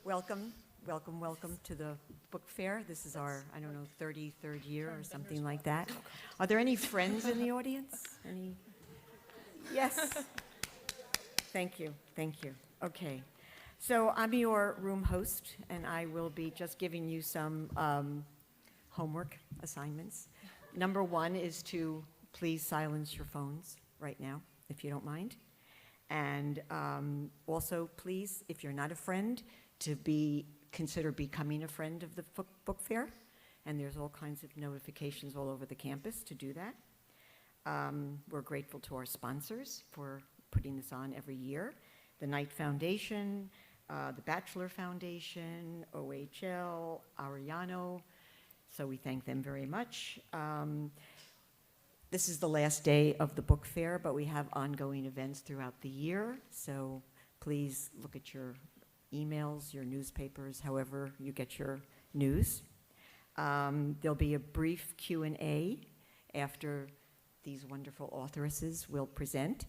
Welcome, welcome, welcome to the book fair. This is our, 33rd year or something like that. Are there any friends in the audience? Any? Yes. Thank you, thank you. Okay. So I'm your room host, and I will be just giving you some homework assignments. Number one is to please silence your phones right now, if you don't mind. And also, please, if you're not a friend, to consider becoming a friend of the book fair. And there's all kinds of notifications all over the campus to do that. We're grateful to our sponsors for putting this on every year. The Knight Foundation, the Bachelor Foundation, OHL, Ariano. So we thank them very much. This is the last day of the book fair, but we have ongoing events throughout the year. So please look at your emails, your newspapers, however you get your news. There'll be a brief Q&A after these wonderful authoresses will present.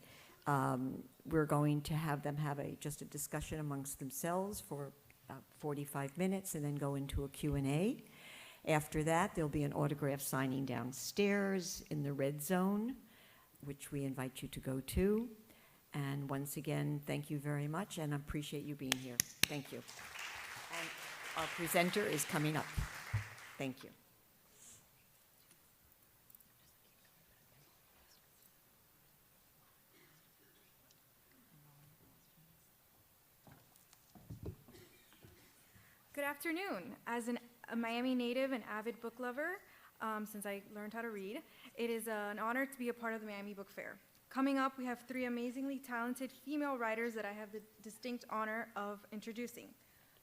We're going to have them have just a discussion amongst themselves for about 45 minutes and then go into a Q&A. After that, there'll be an autograph signing downstairs in the red zone, which we invite you to go to. And once again, thank you very much, and I appreciate you being here. Thank you. And our presenter is coming up. Thank you. Good afternoon. As a Miami native and avid book lover, since I learned how to read, it is an honor to be a part of the Miami Book Fair. Coming up, we have three amazingly talented female writers that I have the distinct honor of introducing.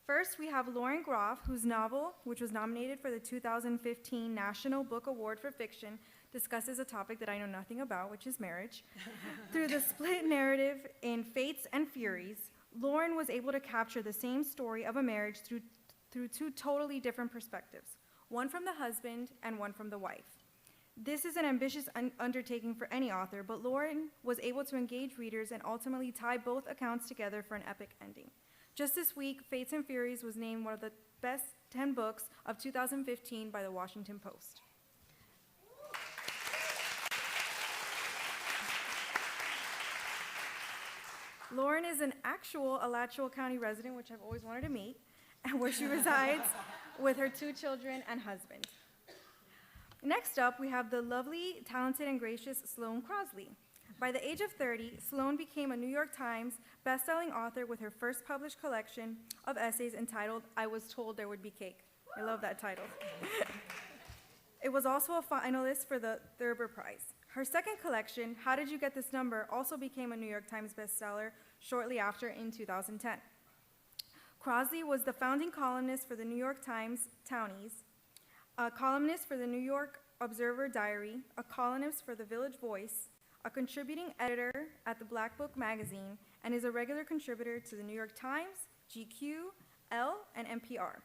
First, we have Lauren Groff, whose novel, which was nominated for the 2015 National Book Award for Fiction, discusses a topic that I know nothing about, which is marriage. Through the split narrative in Fates and Furies, Lauren was able to capture the same story of a marriage through two totally different perspectives, one from the husband and one from the wife. This is an ambitious undertaking for any author, but Lauren was able to engage readers and ultimately tie both accounts together for an epic ending. Just this week, Fates and Furies was named one of the best 10 books of 2015 by the Washington Post. Lauren is an actual Alachua County resident, which I've always wanted to meet, and where she resides with her two children and husband. Next up, we have the lovely, talented, and gracious Sloane Crosley. By the age of 30, Sloane became a New York Times best-selling author with her first published collection of essays entitled, I Was Told There Would Be Cake. I love that title. It was also a finalist for the Thurber Prize. Her second collection, How Did You Get This Number, also became a New York Times bestseller shortly after in 2010. Crosley was the founding columnist for the New York Times Townies, a columnist for the New York Observer Diary, a columnist for the Village Voice, a contributing editor at the Black Book magazine, and is a regular contributor to the New York Times, GQ, Elle, and NPR.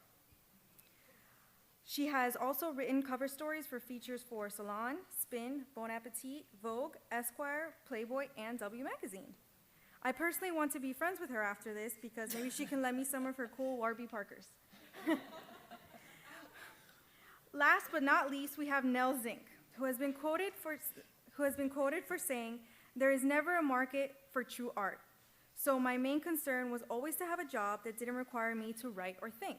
She has also written cover stories for features for Salon, Spin, Bon Appetit, Vogue, Esquire, Playboy, and W Magazine. I personally want to be friends with her after this because maybe she can lend me some of her cool Warby Parkers. Last but not least, we have Nell Zink, who has been quoted for saying, "There is never a market for true art. So my main concern was always to have a job that didn't require me to write or think."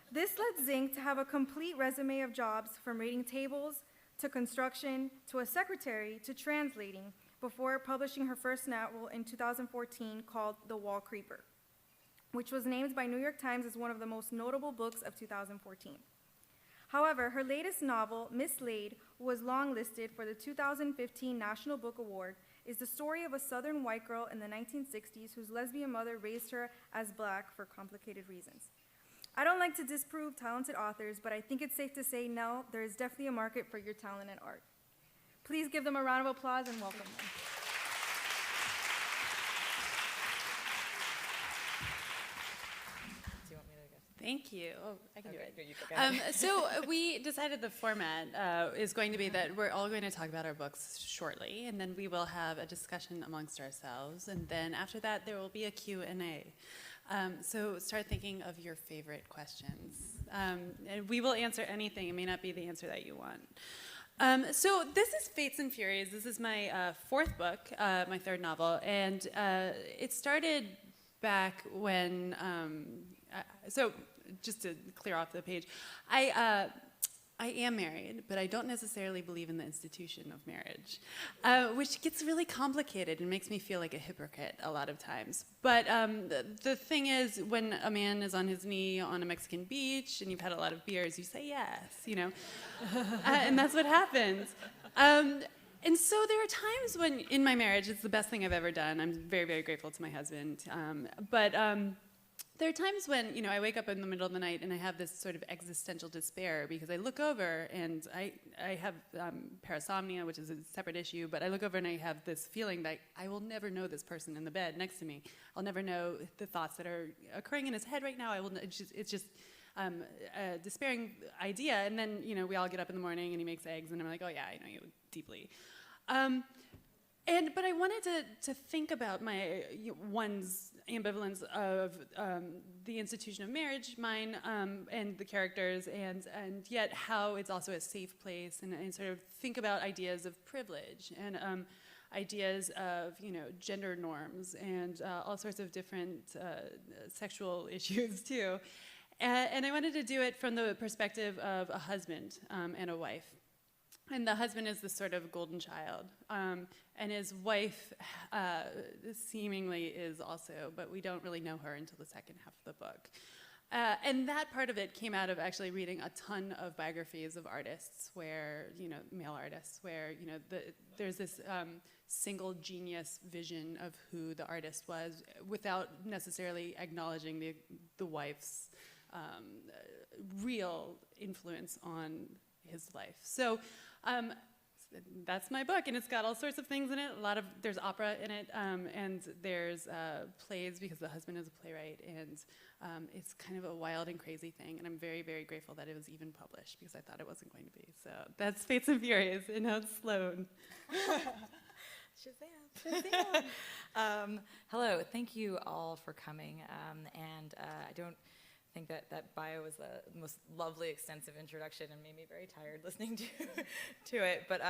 This led Zink to have a complete resume of jobs, from reading tables to construction to a secretary to translating, before publishing her first novel in 2014 called The Wall Creeper, which was named by New York Times as one of the most notable books of 2014. However, her latest novel, Mislaid, was longlisted for the 2015 National Book Award, is the story of a Southern white girl in the 1960s whose lesbian mother raised her as Black for complicated reasons. I don't like to disprove talented authors, but I think it's safe to say, Nell, there is definitely a market for your talent and art. Please give them a round of applause and welcome them. Thank you. Oh, I can do it. So we decided the format is going to be that we're all going to talk about our books shortly, and then we will have a discussion amongst ourselves, and then after that there will be a Q&A. So start thinking of your favorite questions. And we will answer anything. It may not be the answer that you want. So this is Fates and Furies. This is my fourth book, my third novel. And it started back when, so just to clear off the page, I am married, but I don't necessarily believe in the institution of marriage, which gets really complicated and makes me feel like a hypocrite a lot of times. But the thing is, when a man is on his knee on a Mexican beach and you've had a lot of beers, you say yes, you know, and that's what happens. And so there are times when, in my marriage, it's the best thing I've ever done. I'm very, very grateful to my husband. But there are times when, you know, I wake up in the middle of the night and I have this sort of existential despair because I look over and I have parasomnia, which is a separate issue, but I look over and I have this feeling that I will never know this person in the bed next to me. I'll never know the thoughts that are occurring in his head right now. It's just a despairing idea. And then, you know, we all get up in the morning and he makes eggs and I'm like, oh yeah, I know you deeply. But I wanted to think about one's ambivalence of the institution of marriage, mine, and the characters, and yet how it's also a safe place, and sort of think about ideas of privilege and ideas of, you know, gender norms and all sorts of different sexual issues too. And I wanted to do it from the perspective of a husband and a wife. And the husband is this sort of golden child. And his wife seemingly is also, but we don't really know her until the second half of the book. And that part of it came out of actually reading a ton of biographies of artists where, you know, male artists, where, you know, there's this single genius vision of who the artist was without necessarily acknowledging the wife's real influence on his life. So that's my book, and it's got all sorts of things in it. There's opera in it, and there's plays because the husband is a playwright, and it's kind of a wild and crazy thing, and I'm very, very grateful that it was even published because I thought it wasn't going to be. So that's Fates and Furies, and now it's Sloane. Shazam. Hello, thank you all for coming, and I don't think that bio was the most lovely, extensive introduction and made me very tired listening to it. But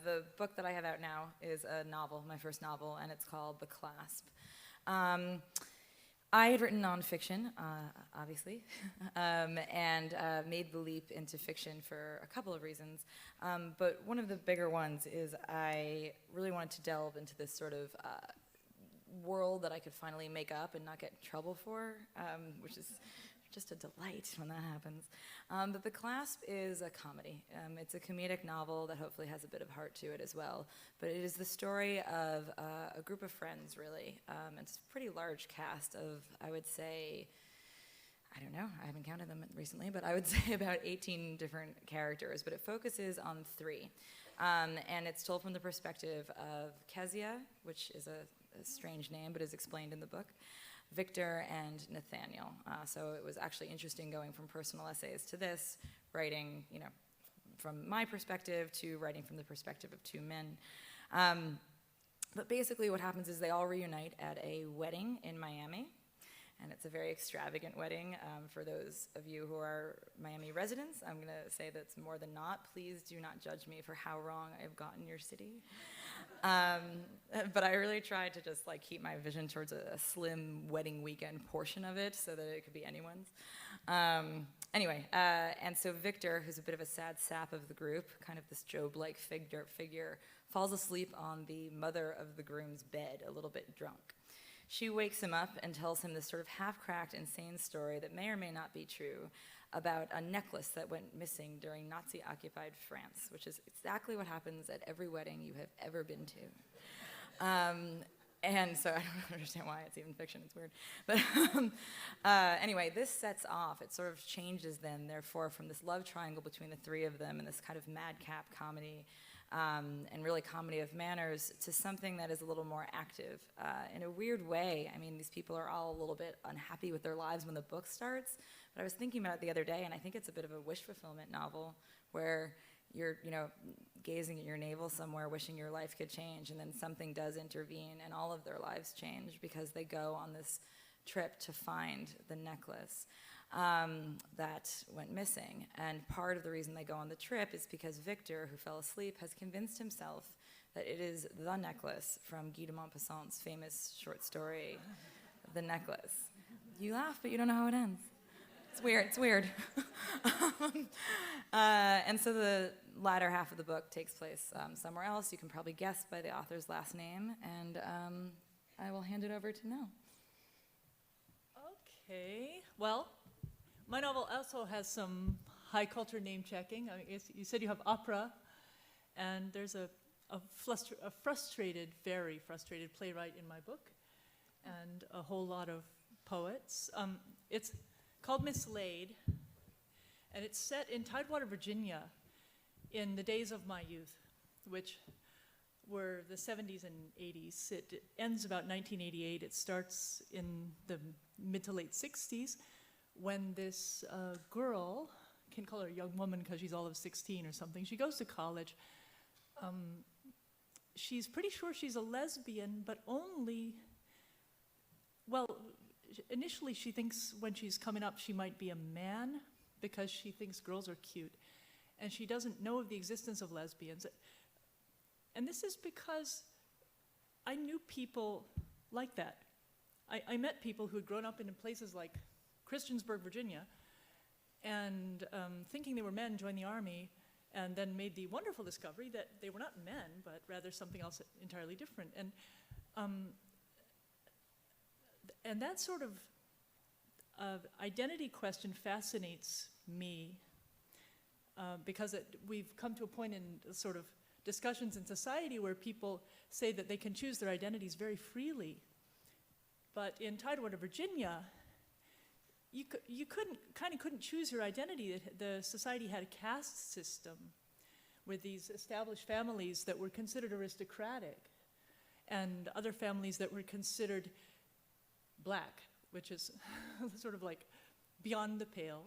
the book that I have out now is a novel, my first novel, and it's called The Clasp. I had written nonfiction, obviously, and made the leap into fiction for a couple of reasons. But one of the bigger ones is I really wanted to delve into this sort of world that I could finally make up and not get in trouble for, which is just a delight when that happens. But The Clasp is a comedy. It's a comedic novel that hopefully has a bit of heart to it as well. But it is the story of a group of friends, really. It's a pretty large cast of, I would say, I don't know, I haven't counted them recently, but I would say about 18 different characters. But it focuses on 3. And it's told from the perspective of Kezia, which is a strange name, but is explained in the book, Victor, and Nathaniel. So it was actually interesting going from personal essays to this, writing, you know, from my perspective to writing from the perspective of 2 men. But basically what happens is they all reunite at a wedding in Miami, and it's a very extravagant wedding. For those of you who are Miami residents, I'm going to say that's more than not. Please do not judge me for how wrong I've gotten your city. But I really tried to just like keep my vision towards a slim wedding weekend portion of it so that it could be anyone's. Anyway, and so Victor, who's a bit of a sad sap of the group, kind of this Job-like figure, falls asleep on the mother of the groom's bed, a little bit drunk. She wakes him up and tells him this sort of half-cracked, insane story that may or may not be true about a necklace that went missing during Nazi-occupied France, which is exactly what happens at every wedding you have ever been to. And so I don't understand why it's even fiction, it's weird. But anyway, this sets off, it sort of changes then, therefore, from this love triangle between the 3 of them and this kind of madcap comedy, and really comedy of manners, to something that is a little more active. In a weird way, I mean, these people are all a little bit unhappy with their lives when the book starts, but I was thinking about it the other day, and I think it's a bit of a wish fulfillment novel where you're, you know, gazing at your navel somewhere, wishing your life could change, and then something does intervene, and all of their lives change because they go on this trip to find the necklace that went missing. And part of the reason they go on the trip is because Victor, who fell asleep, has convinced himself that it is the necklace from Guy de Maupassant's famous short story, The Necklace. You laugh, but you don't know how it ends. It's weird, it's weird. And so the latter half of the book takes place somewhere else. You can probably guess by the author's last name, and I will hand it over to Nell. Okay, well, my novel also has some high culture name checking. I mean, you said you have opera, and there's a frustrated, very frustrated playwright in my book, and a whole lot of poets. It's called Mislaid, and it's set in Tidewater, Virginia, in the days of my youth, which were the 70s and 80s. It ends about 1988. It starts in the mid to late 60s, when this girl, can't call her a young woman because she's all of 16 or something, she goes to college. She's pretty sure she's a lesbian, but only, well, initially she thinks when she's coming up she might be a man because she thinks girls are cute. And she doesn't know of the existence of lesbians. And this is because I knew people like that. I met people who had grown up in places like Christiansburg, Virginia, and thinking they were men, joined the army, and then made the wonderful discovery that they were not men, but rather something else entirely different. And that sort of identity question fascinates me because we've come to a point in sort of discussions in society where people say that they can choose their identities very freely. But in Tidewater, Virginia, you couldn't choose your identity. The society had a caste system with these established families that were considered aristocratic and other families that were considered black, which is sort of like beyond the pale.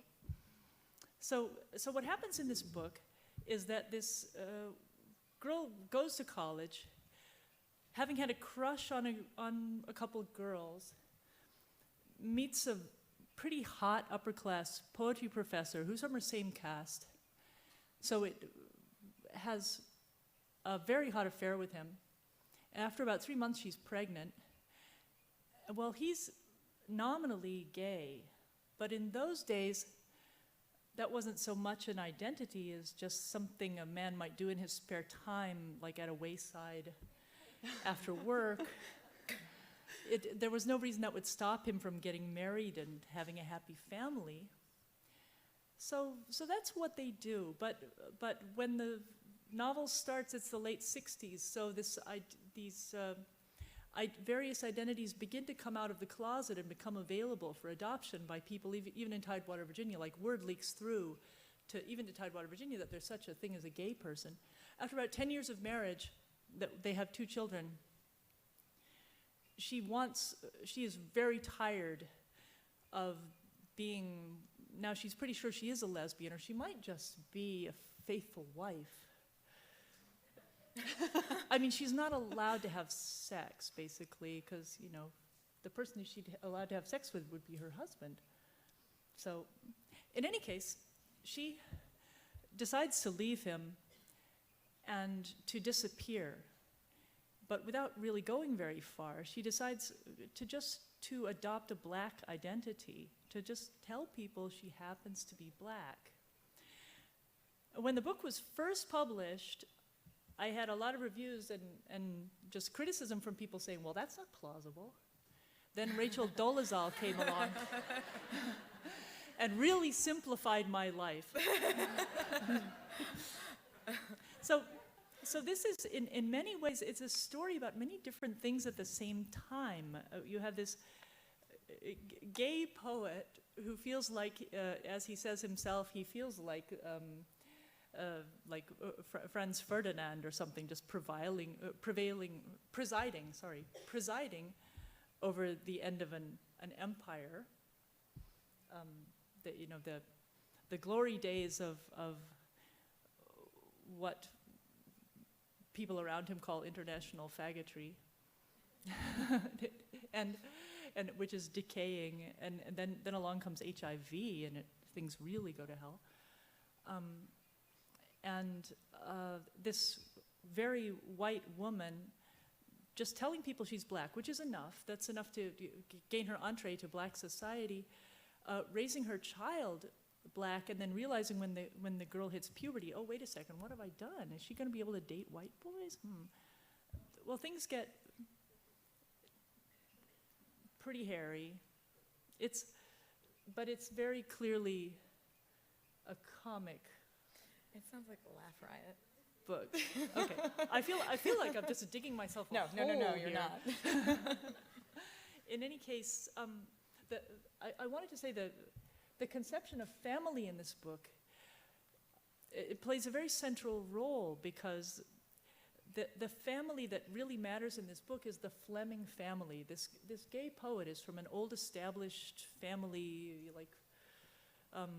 So what happens in this book is that this girl goes to college, having had a crush on a couple of girls, meets a pretty hot upper-class poetry professor who's from her same caste. So it has a very hot affair with him. After about 3 months, she's pregnant. Well, he's nominally gay, but in those days, that wasn't so much an identity as just something a man might do in his spare time, like at a wayside after work. There was no reason that would stop him from getting married and having a happy family. So that's what they do. But when the novel starts, it's the late 60s, so these various identities begin to come out of the closet and become available for adoption by people, even in Tidewater, Virginia. Like, word leaks through even to Tidewater, Virginia, that there's such a thing as a gay person. After about 10 years of marriage, they have 2 children. She is very tired of being, now she's pretty sure she is a lesbian, or she might just be a faithful wife. I mean, she's not allowed to have sex, basically, because, the person she'd allowed to have sex with would be her husband. So, in any case, she decides to leave him and to disappear. But without really going very far, she decides to adopt a black identity, to just tell people she happens to be black. When the book was first published, I had a lot of reviews and just criticism from people saying, well, that's not plausible. Then Rachel Dolezal came along and really simplified my life. So this is, in many ways, it's a story about many different things at the same time. You have this gay poet who feels like, as he says himself, he feels like Franz Ferdinand or something, just presiding over the end of an empire. The glory days of what people around him call international faggotry. and which is decaying, and then along comes HIV, and things really go to hell. This very white woman just telling people she's black, which is enough. That's enough to gain her entree to black society. Raising her child black, and then realizing when the girl hits puberty, oh, wait a second, what have I done? Is she going to be able to date white boys? Well, things get pretty hairy. But it's very clearly a comic It sounds like a laugh riot. book. Okay, I feel like I'm just digging myself a hole No, you're here. not. In any case, I wanted to say that the conception of family in this book, it plays a very central role, because the family that really matters in this book is the Fleming family. This gay poet is from an old established family, like of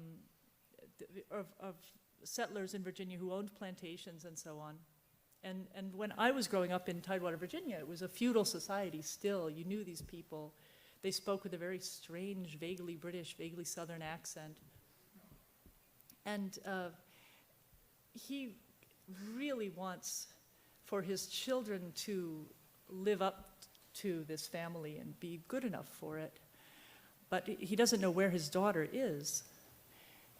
settlers in Virginia who owned plantations and so on. And when I was growing up in Tidewater, Virginia, it was a feudal society still. You knew these people. They spoke with a very strange, vaguely British, vaguely Southern accent. And he really wants for his children to live up to this family and be good enough for it. But he doesn't know where his daughter is.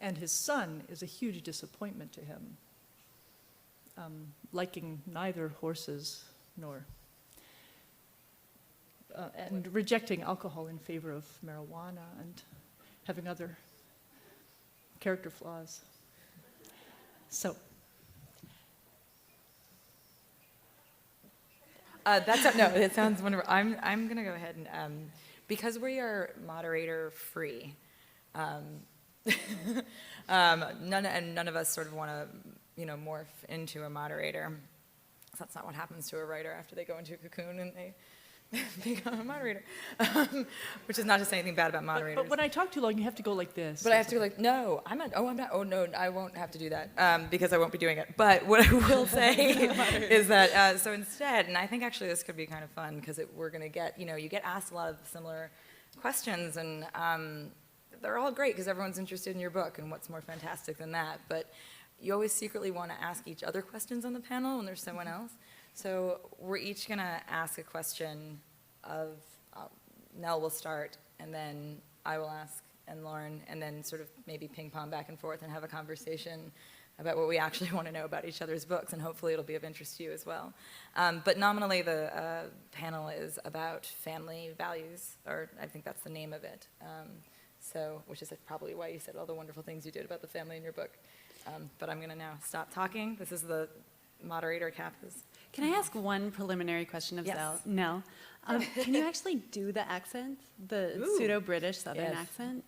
And his son is a huge disappointment to him, liking neither horses nor, and rejecting alcohol in favor of marijuana and having other character flaws. So. It sounds wonderful. I'm going to go ahead and, because we are moderator free, none of us sort of want to, morph into a moderator. So that's not what happens to a writer after they go into a cocoon and they become a moderator. Which is not to say anything bad about moderators. But when I talk too long, you have to go like this. But I have to go like, no, I'm not, no, I won't have to do that, because I won't be doing it. But what I will say is that, so instead, and I think actually this could be kind of fun, because we're going to get, you get asked a lot of similar questions, and they're all great because everyone's interested in your book, and what's more fantastic than that. But you always secretly want to ask each other questions on the panel when there's someone else. So we're each going to ask a question of, Nell will start, and then I will ask, and Lauren, and then sort of maybe ping pong back and forth and have a conversation about what we actually want to know about each other's books, and hopefully it'll be of interest to you as well. But nominally the panel is about family values, or I think that's the name of it. So, which is probably why you said all the wonderful things you did about the family in your book. But I'm going to now stop talking. This is the moderator cap. Can I ask one preliminary question of Yes. Nell? Can you actually do the accent, the pseudo-British Southern Yes. accent?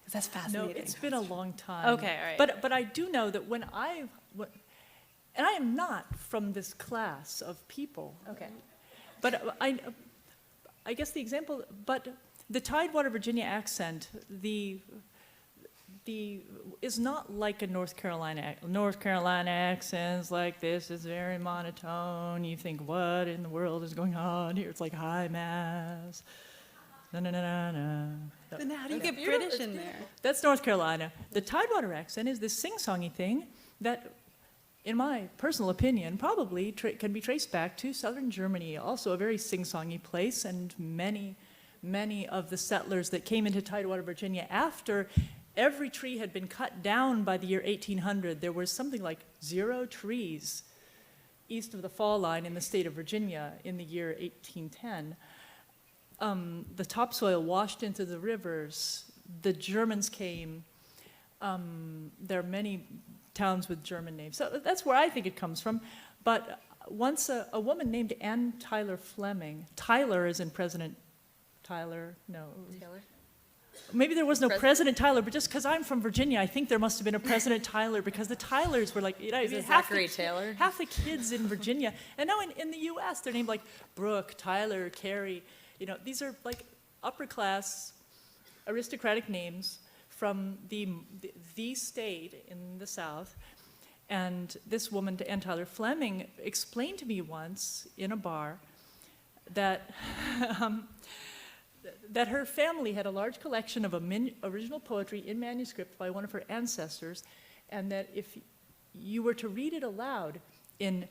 'Cause that's No, fascinating. it's been a long time. Okay, all right. But I do know that and I am not from this class of people. Okay. But I guess the example, but the Tidewater, Virginia accent, is not like a North Carolina accent's like this. It's very monotone. You think, what in the world is going on here? It's like high mass. No. Then how do you get British in there? That's North Carolina. The Tidewater accent is this sing-songy thing that, in my personal opinion, probably can be traced back to southern Germany, also a very sing-songy place, and many of the settlers that came into Tidewater, Virginia after every tree had been cut down by the year 1800. There was something like 0 trees east of the fall line in the state of Virginia in the year 1810. The topsoil washed into the rivers. The Germans came. There are many towns with German names. So that's where I think it comes from. But once a woman named Anne Tyler Fleming, Tyler is in President Tyler, no. Taylor? Maybe there was no President Tyler, but just because I'm from Virginia, I think there must have been a President Tyler, because the Tylers were like, Is it Zachary Taylor? half the kids in Virginia. And now in the U.S., they're named like Brooke, Tyler, Carrie. These are like upper class aristocratic names from the state in the South. And this woman, Anne Tyler Fleming, explained to me once in a bar that that her family had a large collection of original poetry in manuscript by one of her ancestors, and that if you were to read it aloud in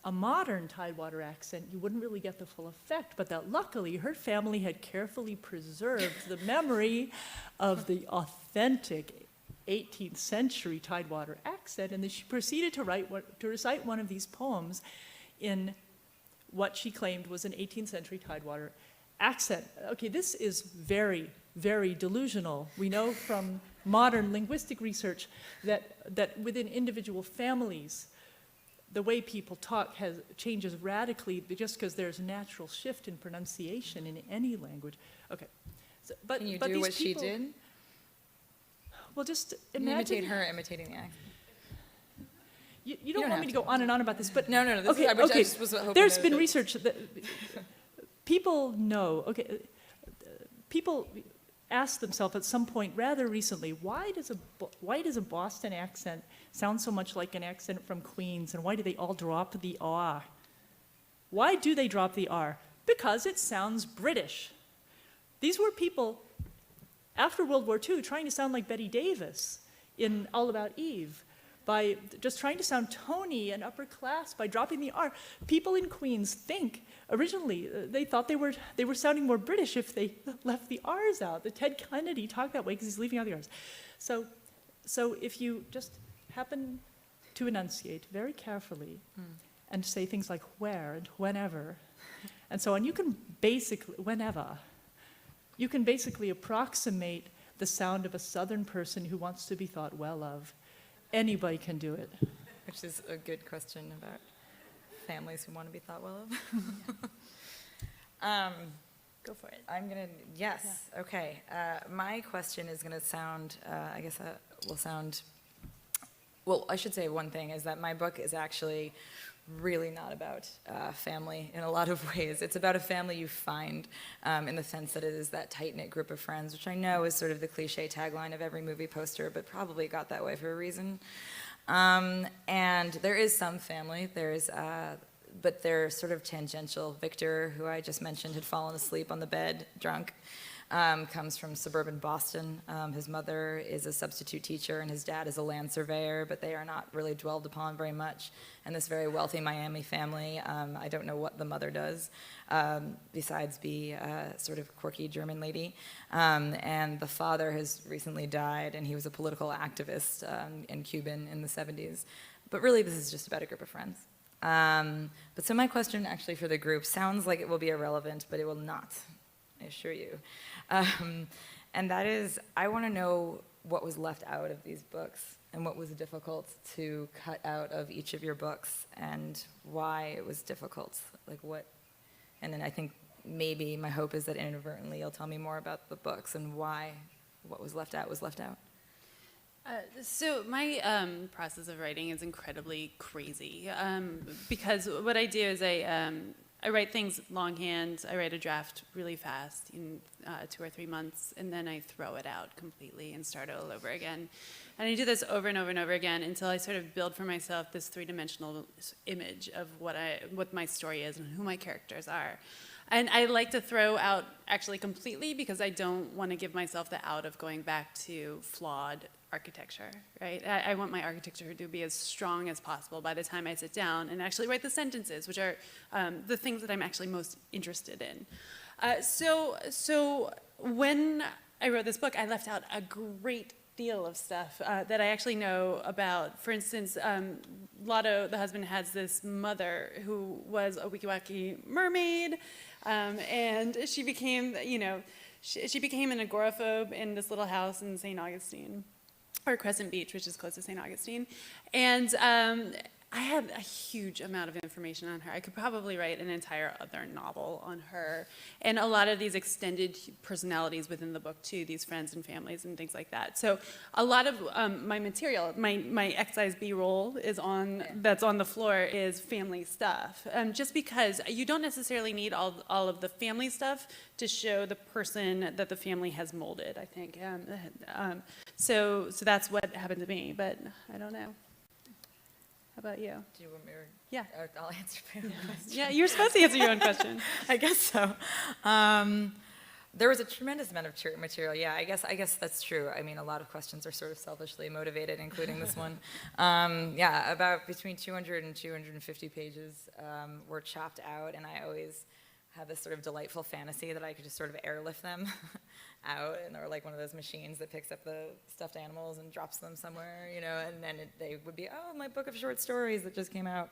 a modern Tidewater accent, you wouldn't really get the full effect, but that luckily her family had carefully preserved the memory of the authentic 18th century Tidewater accent, and then she proceeded to recite one of these poems in what she claimed was an 18th century Tidewater accent. Okay, this is very, very delusional. We know from modern linguistic research that within individual families, the way people talk changes radically just because there's a natural shift in pronunciation in any language. Okay, so, but Can you but do these what people, she did? Well, just Can you imagine imitate her imitating the accent. You don't don't want me have to go on and on about this, but No. This okay, is, I okay. just was hoping There's to- been research that people know. Okay, people ask themselves at some point rather recently, why does a Boston accent sound so much like an accent from Queens, and why do they all drop the R? Why do they drop the R? Because it sounds British. These were people after World War II trying to sound like Betty Davis in All About Eve, by just trying to sound tony and upper class by dropping the R. People in Queens think, originally, they thought they were sounding more British if they left the R's out. The Ted Kennedy talked that way because he's leaving out the R's. So if you just happen to enunciate very carefully and say things like where and whenever and so on, you can basically approximate the sound of a Southern person who wants to be thought well of. Anybody can do it. Which is a good question about families who want to be thought well of. Go for it. Yes, okay. My question is gonna sound, well, I should say one thing, is that my book is actually really not about family in a lot of ways. It's about a family you find in the sense that it is that tight-knit group of friends, which I know is sort of the cliche tagline of every movie poster, but probably got that way for a reason. And there is some family, but they're sort of tangential. Victor, who I just mentioned, had fallen asleep on the bed, drunk. Comes from suburban Boston. His mother is a substitute teacher and his dad is a land surveyor, but they are not really dwelled upon very much. And this very wealthy Miami family, I don't know what the mother does, besides be a sort of quirky German lady. And the father has recently died, and he was a political activist in Cuban in the 70s. But really, this is just about a group of friends. But so my question actually for the group sounds like it will be irrelevant, but it will not, I assure you. And that is, I want to know what was left out of these books and what was difficult to cut out of each of your books and why it was difficult, like what, and then I think maybe my hope is that inadvertently you'll tell me more about the books and why what was left out was left out. So my process of writing is incredibly crazy because what I do is I write things longhand. I write a draft really fast in 2 or 3 months, and then I throw it out completely and start all over again. And I do this over and over and over again until I sort of build for myself this three-dimensional image of what my story is and who my characters are. And I like to throw out actually completely because I don't want to give myself the out of going back to flawed architecture, right? I want my architecture to be as strong as possible by the time I sit down and actually write the sentences, which are the things that I'm actually most interested in. So when I wrote this book, I left out a great deal of stuff that I actually know about. For instance, Lotto, the husband, has this mother who was a Wiki-Waki mermaid, and she became, she became an agoraphobe in this little house in St. Augustine, or Crescent Beach, which is close to St. Augustine. And I had a huge amount of information on her. I could probably write an entire other novel on her. And a lot of these extended personalities within the book too, these friends and families and things like that. So a lot of my material, my excise B-roll that's on the floor is family stuff. Just because you don't necessarily need all of the family stuff to show the person that the family has molded, I think. So that's what happened to me, but I don't know. How about you? Do you want me to? Yeah. I'll answer my own question. Yeah, you're supposed to answer your own question. I guess so. There was a tremendous amount of material. Yeah, I guess that's true. I mean, a lot of questions are sort of selfishly motivated, including this one. Yeah, about between 200 and 250 pages were chopped out, and I always had this sort of delightful fantasy that I could just sort of airlift them out, and or like one of those machines that picks up the stuffed animals and drops them somewhere, you know, and then they would be, oh, my book of short stories that just came out.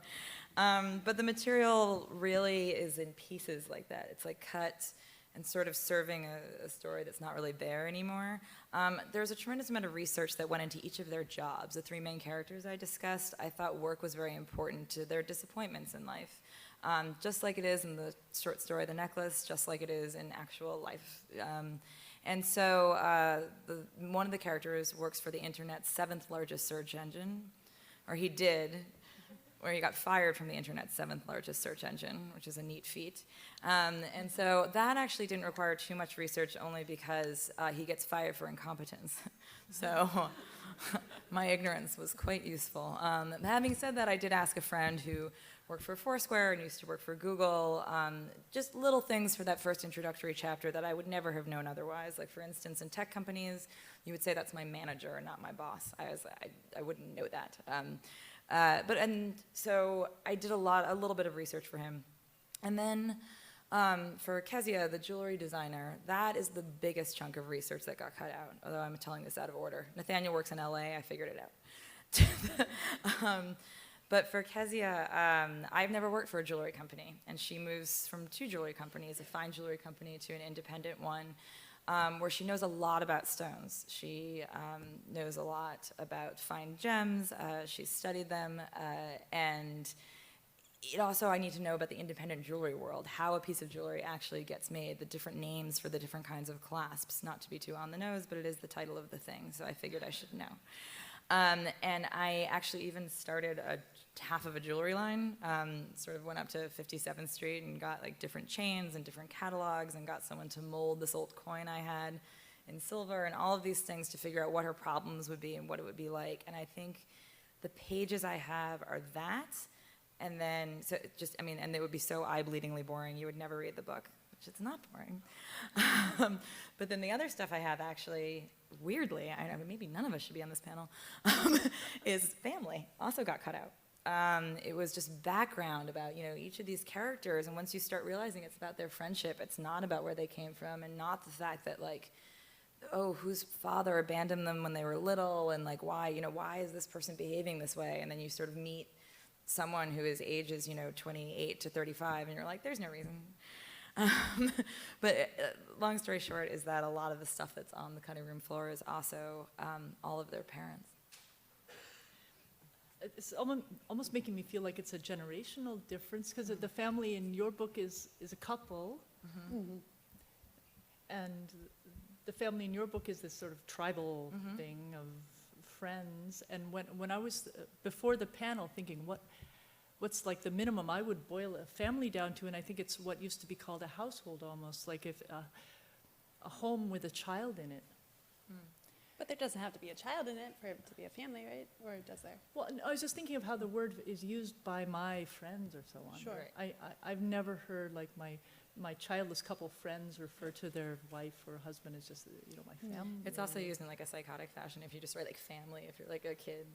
But the material really is in pieces like that. It's like cut and sort of serving a story that's not really there anymore. There's a tremendous amount of research that went into each of their jobs. The three main characters I discussed, I thought work was very important to their disappointments in life. Just like it is in the short story The Necklace, just like it is in actual life. And so one of the characters works for the internet's 7th largest search engine, or he did, where he got fired from the internet's 7th largest search engine, which is a neat feat. And so that actually didn't require too much research, only because he gets fired for incompetence. So my ignorance was quite useful. Having said that, I did ask a friend who worked for Foursquare and used to work for Google, just little things for that first introductory chapter that I would never have known otherwise. Like, for instance, in tech companies, you would say that's my manager, not my boss. I wouldn't know that. And so I did a little bit of research for him. And then for Kezia, the jewelry designer, that is the biggest chunk of research that got cut out, although I'm telling this out of order. Nathaniel works in LA, I figured it out. But for Kezia, I've never worked for a jewelry company, and she moves from 2 jewelry companies, a fine jewelry company to an independent one, where she knows a lot about stones. She knows a lot about fine gems. She's studied them, and I need to know about the independent jewelry world, how a piece of jewelry actually gets made, the different names for the different kinds of clasps. Not to be too on the nose, but it is the title of the thing, so I figured I should know. And I actually even started half of a jewelry line, sort of went up to 57th Street and got like different chains and different catalogs and got someone to mold this old coin I had in silver and all of these things to figure out what her problems would be and what it would be like. And I think the pages I have are that, and then, and they would be so eye-bleedingly boring, you would never read the book, which it's not boring. But then the other stuff I have actually, weirdly, maybe none of us should be on this panel, is family, also got cut out. It was just background about, each of these characters, and once you start realizing it's about their friendship, it's not about where they came from, and not the fact that, like, oh, whose father abandoned them when they were little, and like, why is this person behaving this way? And then you sort of meet someone whose age is, 28 to 35, and you're like, there's no reason. But long story short is that a lot of the stuff that's on the cutting room floor is also all of their parents. It's almost making me feel like it's a generational difference, because the family in your book is a couple, and the family in your book is this sort of tribal thing of friends. And when I was before the panel thinking what's like the minimum I would boil a family down to, and I think it's what used to be called a household, almost like if a home with a child in it. But there doesn't have to be a child in it for it to be a family, right? Or does there? Well, I was just thinking of how the word is used by my friends or so on. Sure. I've never heard like my childless couple friends refer to their wife or husband as just, my family. It's also used in like a psychotic fashion. If you just write like family, if you're like a kid,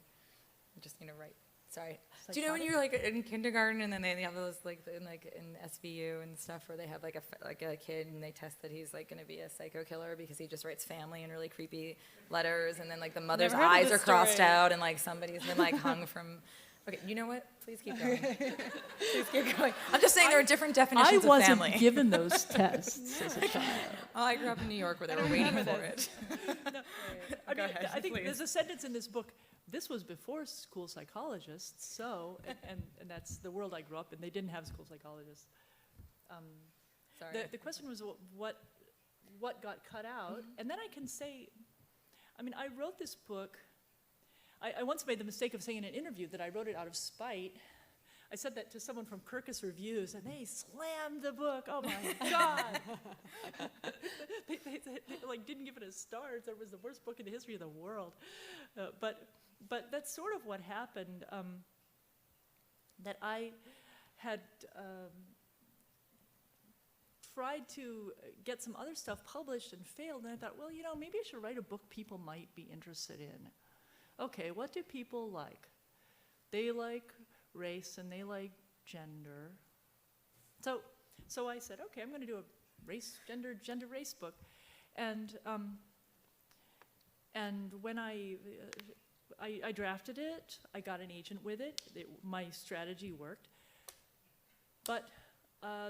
just, write. Sorry. Psychotic? Do you know when you're like in kindergarten and then they have those like in SVU and stuff where they have like a kid and they test that he's like going to be a psycho killer because he just writes family in really creepy letters, and then like the mother's Never heard of eyes this are crossed story. out and like somebody's been like hung from. Okay, you know what? Please keep going. Please keep going. I'm just saying there are different I definitions of wasn't family. given those tests as a child. Oh, I grew up in New York where they were waiting for it. I Go mean, ahead, I think please. there's a sentence in this book. This was before school psychologists, so and that's the world I grew up in. They didn't have school psychologists. Sorry. The question was what got cut out, and then I can say, I wrote this book. I once made the mistake of saying in an interview that I wrote it out of spite. I said that to someone from Kirkus Reviews, and they slammed the book. Oh my God! they like didn't give it a star. It was the worst book in the history of the world. But that's sort of what happened. That I had tried to get some other stuff published and failed. And I thought, well, maybe I should write a book people might be interested in. Okay, what do people like? They like race and they like gender. So I said, okay, I'm going to do a race, gender, race book. And when I drafted it, I got an agent with it. My strategy worked. But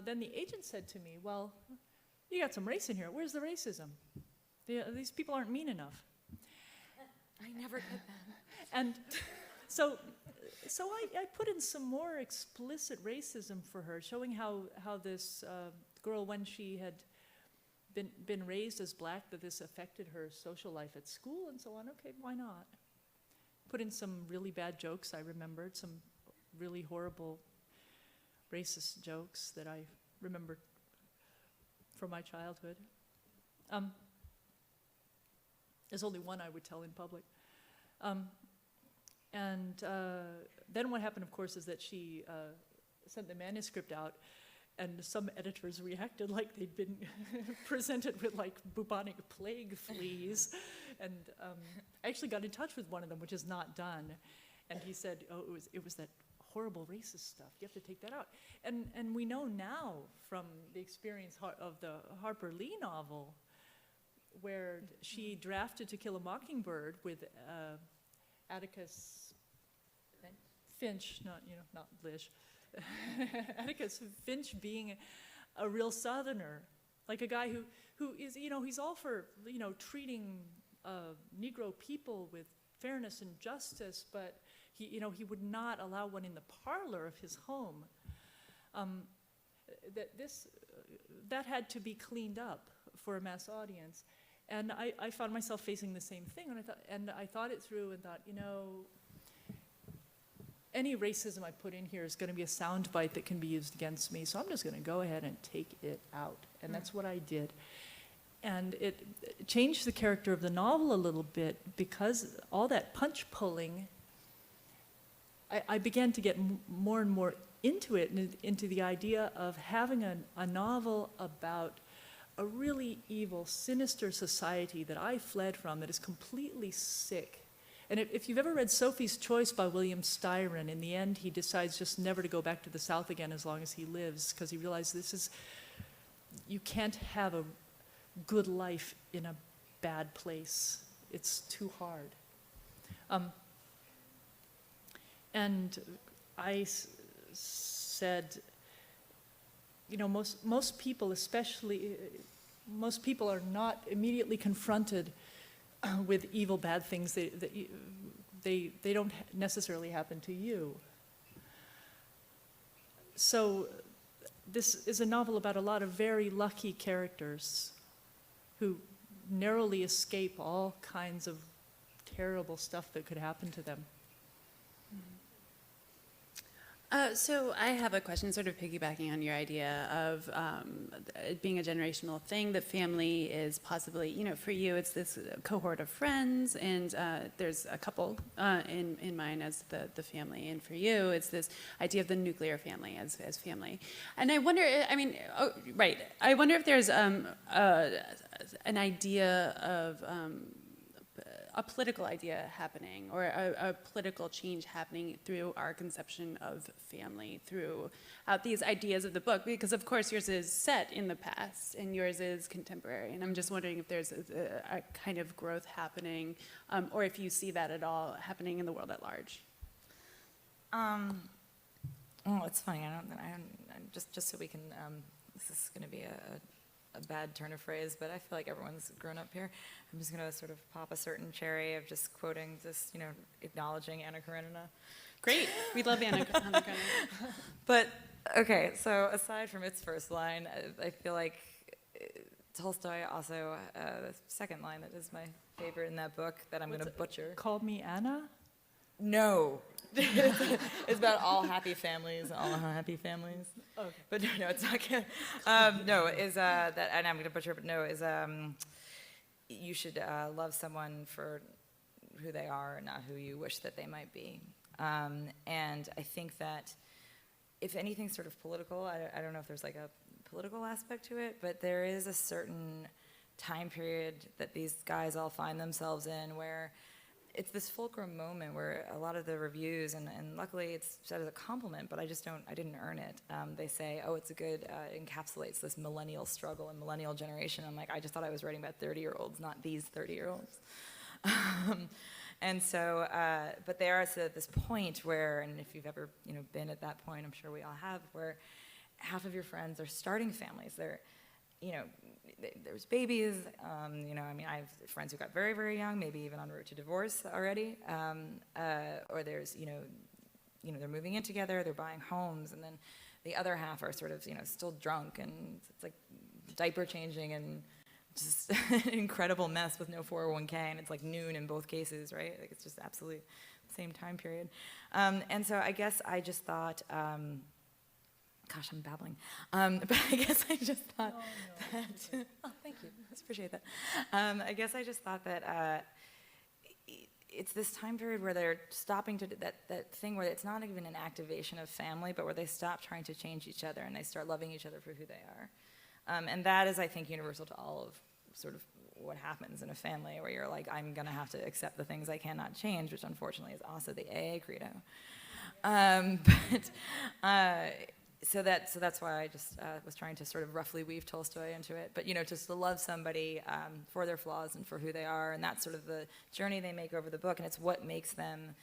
then the agent said to me, well, you got some race in here. Where's the racism? These people aren't mean enough. I never get that. And so I put in some more explicit racism for her, showing how this girl, when she had been raised as black, that this affected her social life at school and so on. Okay, why not? Put in some really bad jokes I remembered, some really horrible racist jokes that I remembered from my childhood. There's only one I would tell in public. Then what happened, of course, is that she sent the manuscript out, and some editors reacted like they'd been presented with like bubonic plague fleas. And I actually got in touch with one of them, which is not done. And he said, oh, it was that horrible racist stuff. You have to take that out. And we know now from the experience of the Harper Lee novel, where she drafted To Kill a Mockingbird with Atticus Finch, not Lish, Atticus Finch being a real Southerner, like a guy who is, he's all for, treating Negro people with fairness and justice, but he would not allow one in the parlor of his home. That had to be cleaned up for a mass audience. And I found myself facing the same thing, and I thought it through and thought, any racism I put in here is going to be a soundbite that can be used against me, so I'm just going to go ahead and take it out. And that's what I did. And it changed the character of the novel a little bit, because all that punch pulling, I began to get more and more into it, into the idea of having a novel about a really evil, sinister society that I fled from, that is completely sick. And if you've ever read Sophie's Choice by William Styron, in the end he decides just never to go back to the South again as long as he lives, because he realizes you can't have a good life in a bad place. It's too hard. And I said, most people, especially, most people are not immediately confronted with evil, bad things. They don't necessarily happen to you. So this is a novel about a lot of very lucky characters who narrowly escape all kinds of terrible stuff that could happen to them. So I have a question, sort of piggybacking on your idea of it being a generational thing. That family is possibly, for you, it's this cohort of friends, and there's a couple in mine as the family, and for you, it's this idea of the nuclear family as family. And I wonder, I wonder if there's an idea of a political idea happening, or a political change happening through our conception of family, throughout these ideas of the book, because of course yours is set in the past and yours is contemporary, and I'm just wondering if there's a kind of growth happening, or if you see that at all happening in the world at large. Well, it's funny, I don't just so we can, this is going to be a bad turn of phrase, but I feel like everyone's grown up here. I'm just going to sort of pop a certain cherry of just quoting, just, acknowledging Anna Karenina. Great, we love Anna Karenina. But, okay, so aside from its first line, I feel like Tolstoy also, the second line that is my favorite in that book that I'm going to butcher. Called me Anna? No. It's about all happy families and all unhappy families. Okay. But no, it's not good. No, is that, and I'm going to butcher, but no, is you should love someone for who they are and not who you wish that they might be. And I think that if anything's sort of political, I don't know if there's like a political aspect to it, but there is a certain time period that these guys all find themselves in where it's this fulcrum moment where a lot of the reviews, and luckily it's said as a compliment, but I didn't earn it. They say, oh, it's a good, encapsulates this millennial struggle and millennial generation. I'm like, I just thought I was writing about 30-year-olds, not these 30-year-olds. And so, but they are at this point where, and if you've ever, been at that point, I'm sure we all have, where half of your friends are starting families. They're, there's babies, I mean, I have friends who got very, very young, maybe even en route to divorce already, or there's, they're moving in together, they're buying homes, and then the other half are sort of, still drunk, and it's like diaper changing and just an incredible mess with no 401k, and it's like noon in both cases, right? Like it's just absolutely the same time period. And so I guess I just thought, gosh, I'm babbling. But I guess I just thought that, oh, thank you, I appreciate that. I guess I just thought that it's this time period where they're stopping to that thing where it's not even an activation of family, but where they stop trying to change each other and they start loving each other for who they are. And that is, I think, universal to all of sort of what happens in a family, where you're like, I'm going to have to accept the things I cannot change, which unfortunately is also the AA credo. So that's why I just was trying to sort of roughly weave Tolstoy into it. But, just to love somebody for their flaws and for who they are, and that's sort of the journey they make over the book, and it's what makes them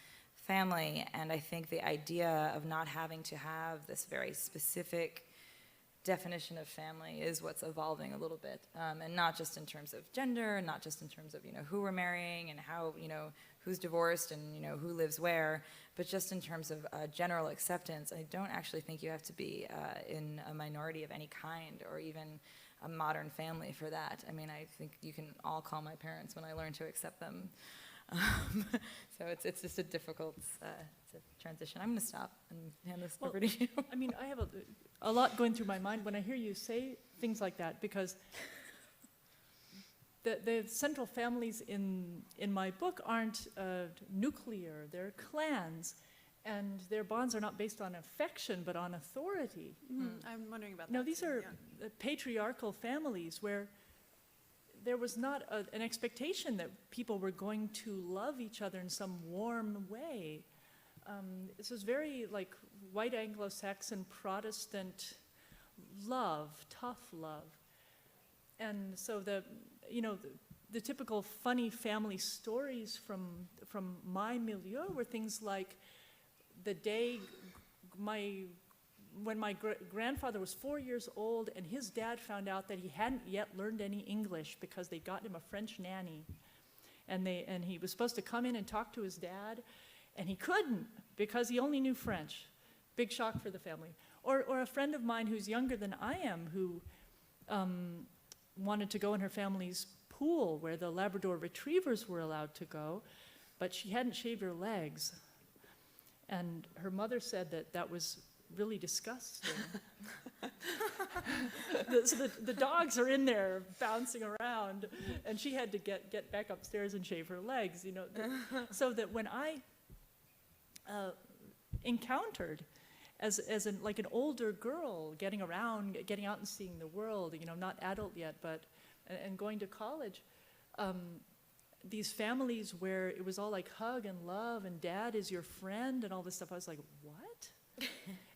family. And I think the idea of not having to have this very specific definition of family is what's evolving a little bit, and not just in terms of gender, and not just in terms of who we're marrying and how who's divorced and who lives where, but just in terms of general acceptance. I don't actually think you have to be in a minority of any kind, or even a modern family for that. I mean, I think you can all call my parents when I learned to accept them. So it's just a difficult it's a transition. I'm going to stop and hand this over to you. I mean, I have a lot going through my mind when I hear you say things like that, because the central families in my book aren't nuclear, they're clans, and their bonds are not based on affection but on authority. I'm wondering about that. Now, these too, are yeah. patriarchal families where there was not an expectation that people were going to love each other in some warm way. This was very like white Anglo-Saxon Protestant love, tough love. And so the typical funny family stories from my milieu were things like the day when my grandfather was 4 years old and his dad found out that he hadn't yet learned any English because they'd gotten him a French nanny. And he was supposed to come in and talk to his dad, and he couldn't because he only knew French. Big shock for the family. Or a friend of mine who's younger than I am, who wanted to go in her family's pool where the Labrador retrievers were allowed to go, but she hadn't shaved her legs. And her mother said that was really disgusting. So the dogs are in there bouncing around, and she had to get back upstairs and shave her legs, so that when I encountered as like an older girl getting around, getting out and seeing the world, not adult yet, but and going to college, these families where it was all like hug and love and dad is your friend and all this stuff, I was like, what?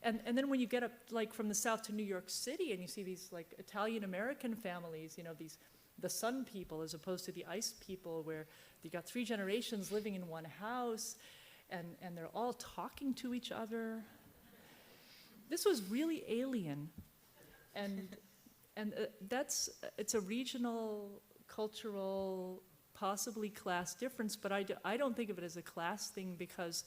and then when you get up like from the South to New York City and you see these like Italian American families, the Sun people as opposed to the Ice people, where you got 3 generations living in one house, and they're all talking to each other. This was really alien, and it's a regional, cultural, possibly class difference, but I don't think of it as a class thing, because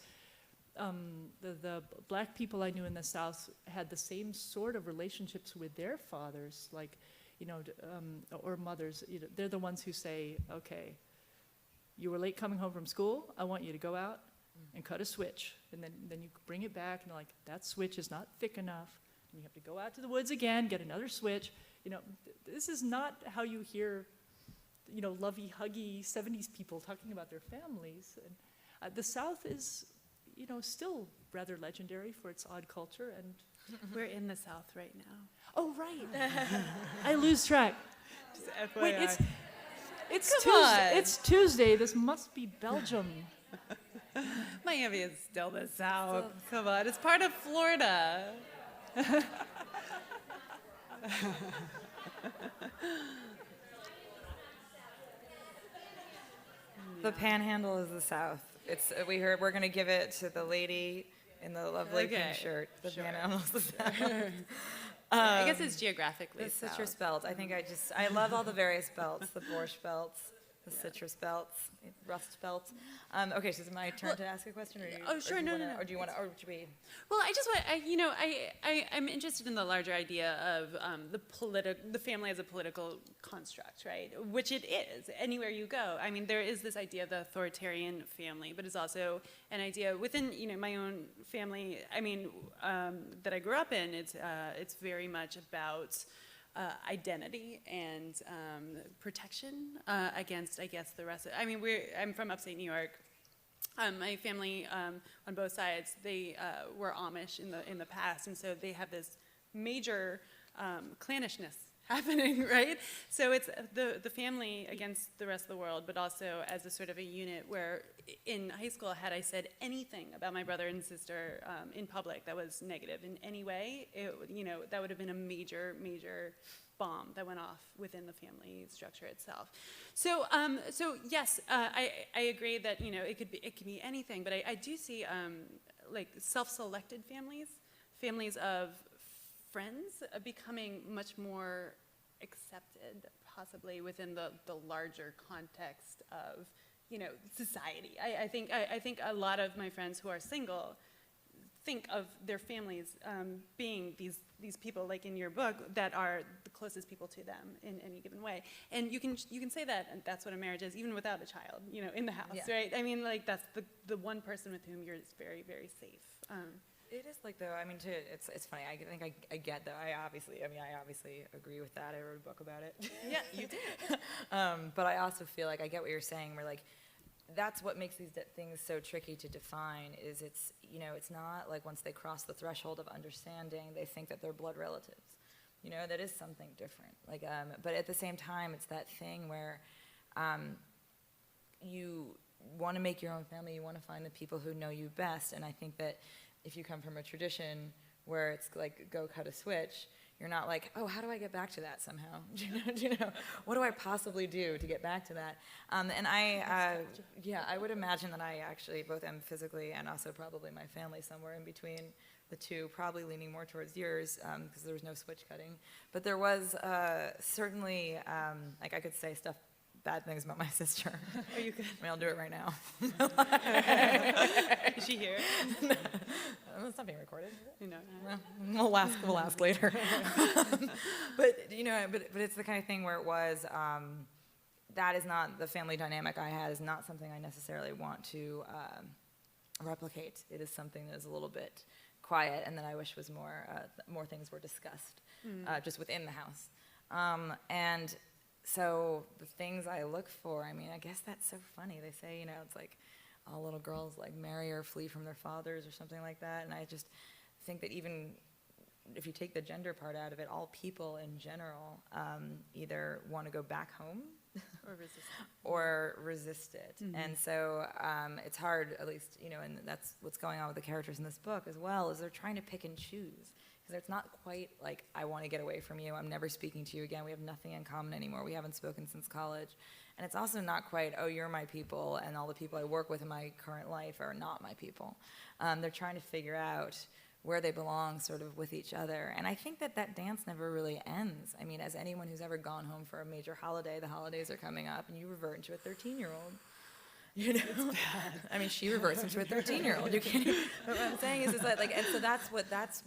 the black people I knew in the South had the same sort of relationships with their fathers, like, or mothers. They're the ones who say, okay, you were late coming home from school, I want you to go out and cut a switch, and then you bring it back, and like, that switch is not thick enough, and you have to go out to the woods again, get another switch. This is not how you hear, lovey, huggy 70s people talking about their families. And the South is, still rather legendary for its odd culture, and We're in the South right now. Oh, right. I lose track. Just Wait, FYI. it's Come Tuesday. on. It's Tuesday. This must be Belgium. Miami is still the South. Come on, it's part of Florida. The Panhandle is the South. It's we're gonna give it to the lady in the lovely Okay, pink shirt. The sure. Panhandle is the South. I guess it's geographically The South. citrus belt. I love all the various belts. The borscht belts, the citrus belts, rust belts. Okay, so is it my turn to ask a question, or oh, sure, no. Or do you want to? Or should we? Well, I just want, I'm interested in the larger idea of the family as a political construct, right? Which it is, anywhere you go. I mean, there is this idea of the authoritarian family, but it's also an idea within, my own family, that I grew up in, it's very much about identity and protection against, I guess, the rest of, I'm from upstate New York. My family on both sides, they were Amish in the past, and so they have this major clannishness happening, right? So it's the family against the rest of the world, but also as a sort of a unit where in high school, had I said anything about my brother and sister in public that was negative in any way, that would have been a major, major bomb that went off within the family structure itself. So yes, I agree that it could be anything, but I do see like self-selected families of friends becoming much more accepted, possibly within the larger context of society. I think a lot of my friends who are single think of their families being these people, like in your book, that are the closest people to them in any given way. And you can say that, and that's what a marriage is, even without a child, in the house, right? That's the one person with whom you're very, very safe. It is like, though, it's funny. I think I get, though. I obviously agree with that. I wrote a book about it. Yeah, you did. But I also feel like I get what you're saying, where, like, that's what makes these things so tricky to define, is it's not like once they cross the threshold of understanding, they think that they're blood relatives. That is something different. Like, but at the same time, it's that thing where you want to make your own family, you want to find the people who know you best, and I think that if you come from a tradition where it's like, go cut a switch, you're not like, oh, how do I get back to that somehow? Do you know? What do I possibly do to get back to that? And I would imagine that I actually both am physically and also probably my family somewhere in between the two, probably leaning more towards yours because there was no switch cutting. But there was certainly, like I could say bad things about my sister. Are you good? I'll do it right now. Is she here? It's not being recorded. No. We'll ask later. But it's the kind of thing where it was. That is not the family dynamic I had. Is not something I necessarily want to replicate. It is something that is a little bit quiet, and that I wish was more things were discussed just within the house. And so the things I look for, I guess that's so funny. They say, it's like all little girls like marry or flee from their fathers or something like that. And I just think that even if you take the gender part out of it, all people in general either want to go back home or resist it. Mm-hmm. And so it's hard, at least, and that's what's going on with the characters in this book as well, is they're trying to pick and choose. Because it's not quite like, I want to get away from you, I'm never speaking to you again, we have nothing in common anymore, we haven't spoken since college. And it's also not quite, oh, you're my people, and all the people I work with in my current life are not my people. They're trying to figure out where they belong sort of with each other. And I think that dance never really ends. As anyone who's ever gone home for a major holiday, the holidays are coming up, and you revert into a 13-year-old. She reverts into a 13-year-old. You can't. But what I'm saying is that, like, and so that's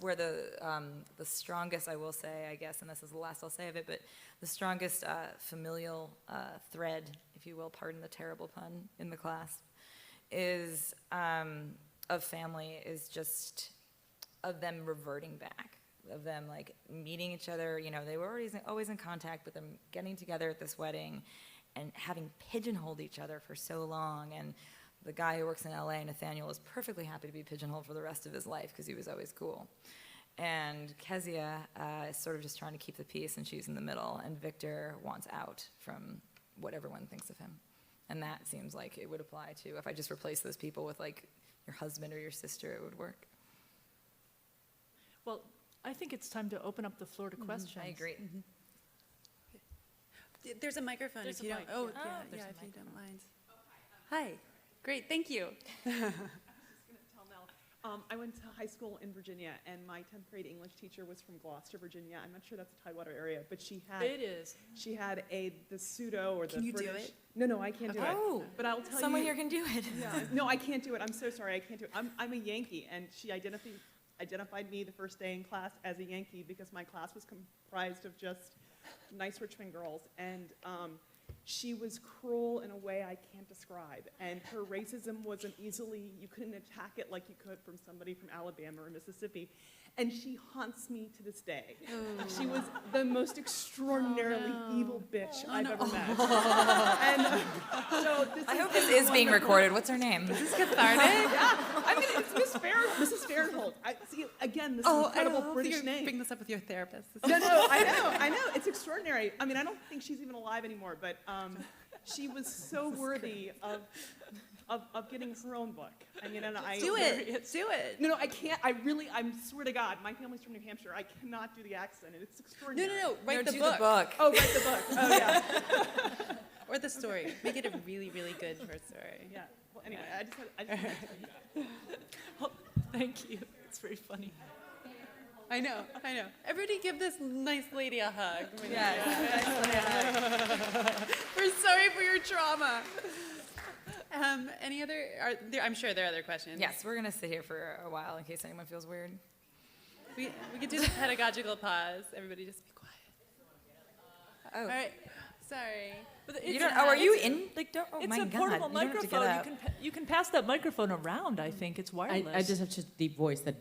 where the strongest, I will say, I guess, and this is the last I'll say of it, but the strongest familial thread, if you will, pardon the terrible pun, in the Clasp, is of family, is just of them reverting back, of them like meeting each other. They were always in contact, but them getting together at this wedding and having pigeonholed each other for so long. And the guy who works in LA, Nathaniel, is perfectly happy to be pigeonholed for the rest of his life because he was always cool. And Kezia is sort of just trying to keep the peace, and she's in the middle. And Victor wants out from what everyone thinks of him. And that seems like it would apply to, if I just replace those people with like your husband or your sister, it would work. Well, I think it's time to open up the floor to questions. I agree. There's a microphone There's if a you don't. mic, Oh, yeah. yeah, There's yeah, a if you don't microphone. mind. Hi. Great. Thank you. Tell Nell. I went to high school in Virginia, and my 10th grade English teacher was from Gloucester, Virginia. I'm not sure that's a Tidewater area, but she had It is. the pseudo or the Can you do British. it? No, I can't do it. Oh, But I'll tell someone you. here can do it. Yeah, no, I can't do it. I'm so sorry, I can't do it. I'm a Yankee, and she identified me the first day in class as a Yankee because my class was comprised of just nice Richmond girls, and she was cruel in a way I can't describe. And her racism wasn't you couldn't attack it like you could from somebody from Alabama or Mississippi. And she haunts me to this day. She was the most extraordinarily evil bitch I've ever met. And so this I is hope this is being recorded. What's her name? Is this cathartic? I mean, it's Mrs. Fairholt. See, again, this incredible British you name. bring this up with your therapist. No, I know. It's extraordinary. I mean, I don't think she's even alive anymore, but she was so worthy of getting her own book. I mean, and Do it. No, I can't. I swear to God, my family's from New Hampshire. I cannot do the accent, and it's extraordinary. No. Write the do book. the book. Oh, write the book. Oh, yeah. Or the story. Make it a really, really good short story. Yeah. Well, anyway, I just had to tell you. Well, thank you. It's very funny. I know. Everybody give this nice lady a hug. We're sorry for your trauma. Any other, I'm sure there are other questions. Yes, we're going to sit here for a while in case anyone feels weird. We could do the pedagogical pause. Everybody just be quiet. Oh. All right. Sorry. But You don't, are you in? Like, don't, oh It's my a God. portable You don't have to get microphone. up. You can pass that microphone around, I think. It's wireless. I just have such a deep voice that.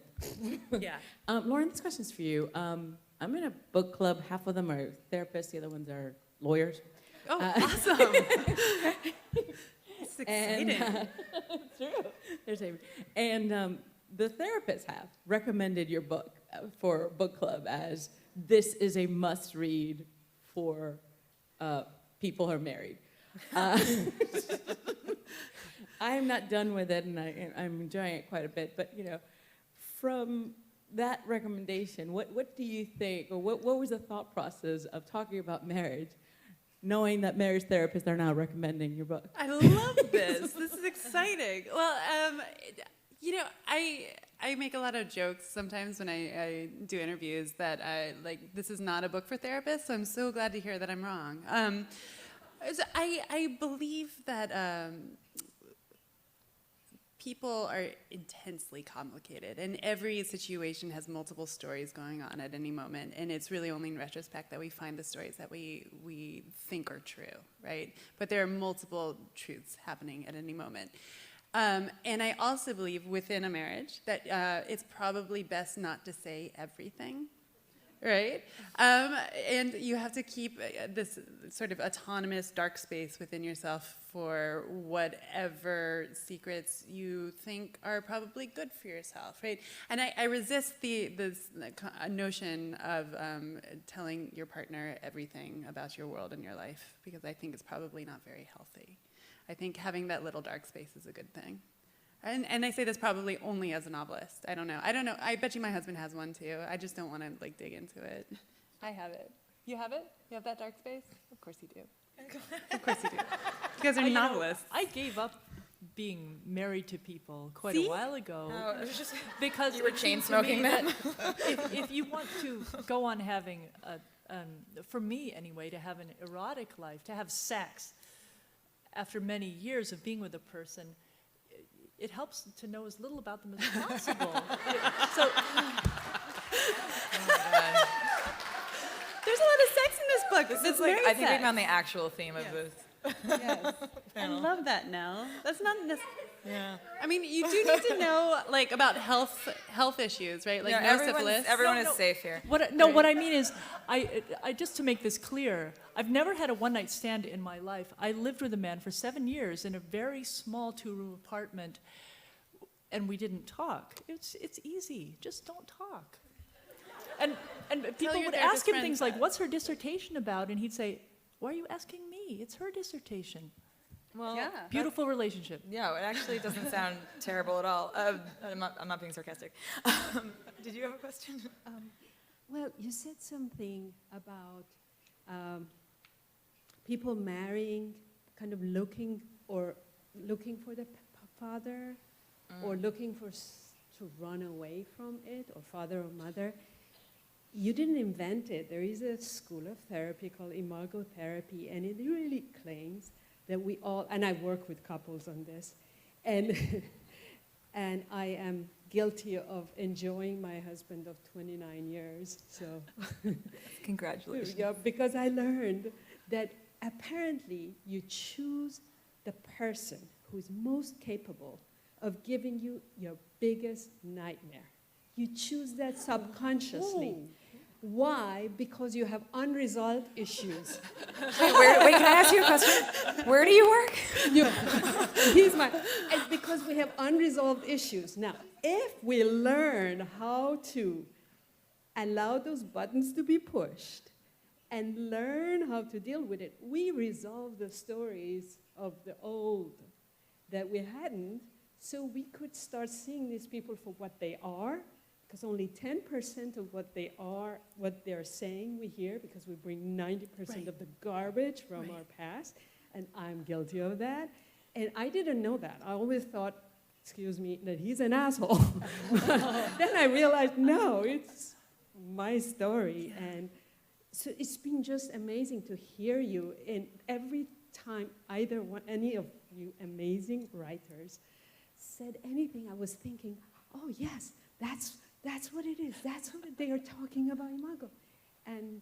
Yeah. Lauren, this question's for you. I'm in a book club. Half of them are therapists. The other ones are lawyers. Oh, awesome. It's And, exciting. true. There's a, and the therapists have recommended your book for book club as this is a must-read for people who are married. I'm not done with it, and I'm enjoying it quite a bit. But from that recommendation, what do you think, or what was the thought process of talking about marriage, knowing that marriage therapists are now recommending your book? I love this. This is exciting. Well, I make a lot of jokes sometimes when I do interviews that this is not a book for therapists, so I'm so glad to hear that I'm wrong. So I believe that people are intensely complicated, and every situation has multiple stories going on at any moment, and it's really only in retrospect that we find the stories that we think are true, right? But there are multiple truths happening at any moment. And I also believe within a marriage that it's probably best not to say everything, right? And you have to keep this sort of autonomous dark space within yourself for whatever secrets you think are probably good for yourself, right? And I resist this notion of telling your partner everything about your world and your life, because I think it's probably not very healthy. I think having that little dark space is a good thing. And I say this probably only as a novelist. I don't know. I bet you my husband has one too. I just don't want to dig into it. I have it. You have it? You have that dark space? Of course you do. Of course you do. You guys are novelists. I gave up being married to people quite See? a while ago. Oh, it was just Because you were it chain seemed to me smoking them. that if you want to go on having, for me anyway, to have an erotic life, to have sex after many years of being with a person, it helps to know as little about them as possible. So There's a lot of sex in this book. This It's is like, married I think we sex. found the actual theme of this. Yes. I love that, Nell. That's not Yeah. I mean, you do need to know about health issues, right? Like no syphilis. Everyone No, is safe here. what I mean is, I just to make this clear, I've never had a one-night stand in my life. I lived with a man for 7 years in a very small 2-room apartment, and we didn't talk. It's easy. Just don't talk. And people your would therapist ask him friends things like, that. "What's her dissertation about?" And he'd say, "Why are you asking me? It's her dissertation." Well, Yeah. Beautiful relationship. yeah, it actually doesn't sound terrible at all. I'm not being sarcastic. Did you have a question? Well, you said something about people marrying, kind of looking for the father, or looking to run away from it, or father or mother. You didn't invent it. There is a school of therapy called imagotherapy, and it really claims that we all, and I work with couples on this, and and I am guilty of enjoying my husband of 29 years. So, Congratulations. yeah, because I learned that apparently you choose the person who's most capable of giving you your biggest nightmare. You choose that subconsciously. Why? Because you have unresolved issues. Wait, can I ask you a question? Where do you work? And because we have unresolved issues. Now, if we learn how to allow those buttons to be pushed and learn how to deal with it, we resolve the stories of the old that we hadn't, so we could start seeing these people for what they are, because only 10% of what they are, what they're saying, we hear, because we bring 90% of the garbage from our past, and I'm guilty of that. And I didn't know that. I always thought, excuse me, that he's an asshole. Then I realized, no, it's my story. And so it's been just amazing to hear you. And every time any of you amazing writers said anything, I was thinking, oh yes, that's what it is. That's what they are talking about imago. And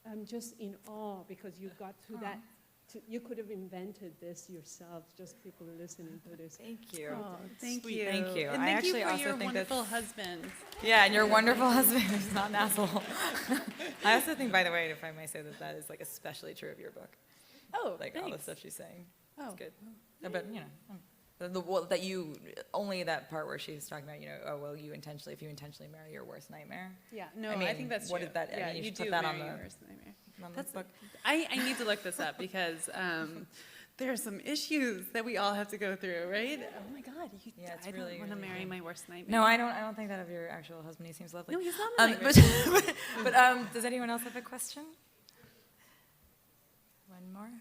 I'm just in awe because you got to that. You could have invented this yourselves, just people listening to this. Thank you. Oh, Thank Sweet. you. Thank you. And I thank actually you for also your think wonderful that's- husband. Yeah, and your wonderful husband is not an asshole. I also think, by the way, if I may say that is like especially true of your book. Oh, Like all the thanks. stuff she's saying. Oh. It's good. But only that part where she's talking about, if you intentionally marry your worst nightmare. Yeah, no, I I, mean, think that's what true. did that- I yeah, mean, you you should do put that on marry the- your worst nightmare. On That's the book. I need to look this up because there are some issues that we all have to go through, right? Oh my God, Yeah, it's I really, don't want to really marry good. my worst nightmare. No, I don't think that of your actual husband. He seems lovely. No, he's not my nightmare. But does anyone else have a question? One more?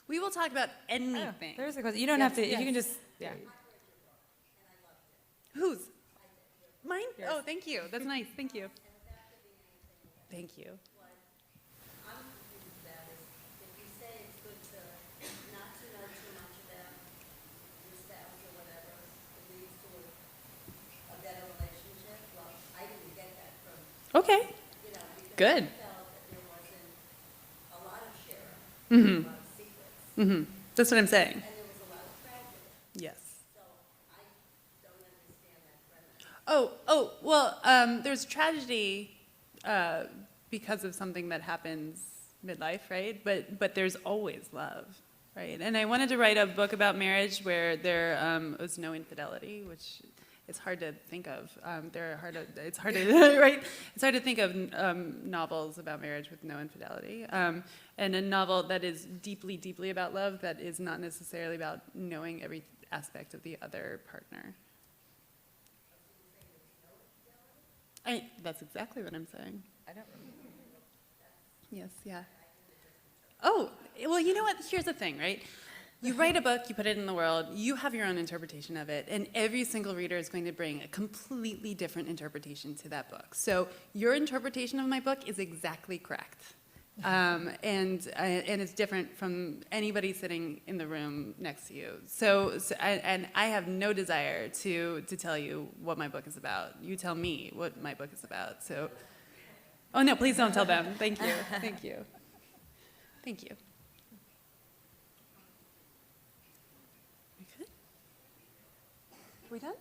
We will talk about Oh, anything. there's a question. You don't Yes, have to, yes. you can just, yeah. Whose? Mine? Yours. Oh, thank you. That's nice. Thank you. Thank you. Okay. Good. Mm-hmm. Mm-hmm. That's what I'm saying. Yes. Oh, well, there's tragedy because of something that happens midlife, right? But there's always love, right? And I wanted to write a book about marriage where there was no infidelity, which it's hard to think of. It's hard to right. It's hard to think of novels about marriage with no infidelity, and a novel that is deeply, deeply about love that is not necessarily about knowing every aspect of the other partner. That's exactly what I'm saying. I don't remember. Yes, yeah. Oh, well, you know what? Here's the thing, right? You write a book, you put it in the world, you have your own interpretation of it, and every single reader is going to bring a completely different interpretation to that book. So your interpretation of my book is exactly correct. And it's different from anybody sitting in the room next to you. And I have no desire to tell you what my book is about. You tell me what my book is about. So, oh no, please don't tell them. Thank you. Thank you. Thank you. We good? We done?